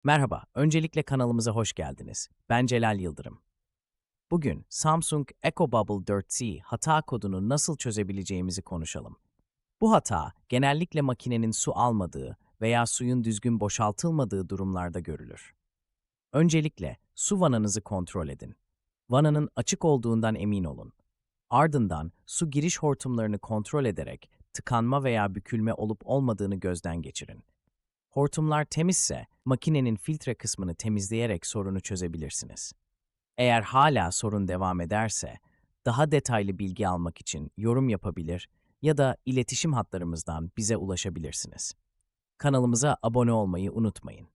Merhaba, öncelikle kanalımıza hoş geldiniz. Ben Celal Yıldırım. Bugün Samsung EcoBubble 4C hata kodunu nasıl çözebileceğimizi konuşalım. Bu hata, genellikle makinenin su almadığı veya suyun düzgün boşaltılmadığı durumlarda görülür. Öncelikle su vananızı kontrol edin. Vananın açık olduğundan emin olun. Ardından su giriş hortumlarını kontrol ederek tıkanma veya bükülme olup olmadığını gözden geçirin. Hortumlar temizse, makinenin filtre kısmını temizleyerek sorunu çözebilirsiniz. Eğer hala sorun devam ederse, daha detaylı bilgi almak için yorum yapabilir ya da iletişim hatlarımızdan bize ulaşabilirsiniz. Kanalımıza abone olmayı unutmayın.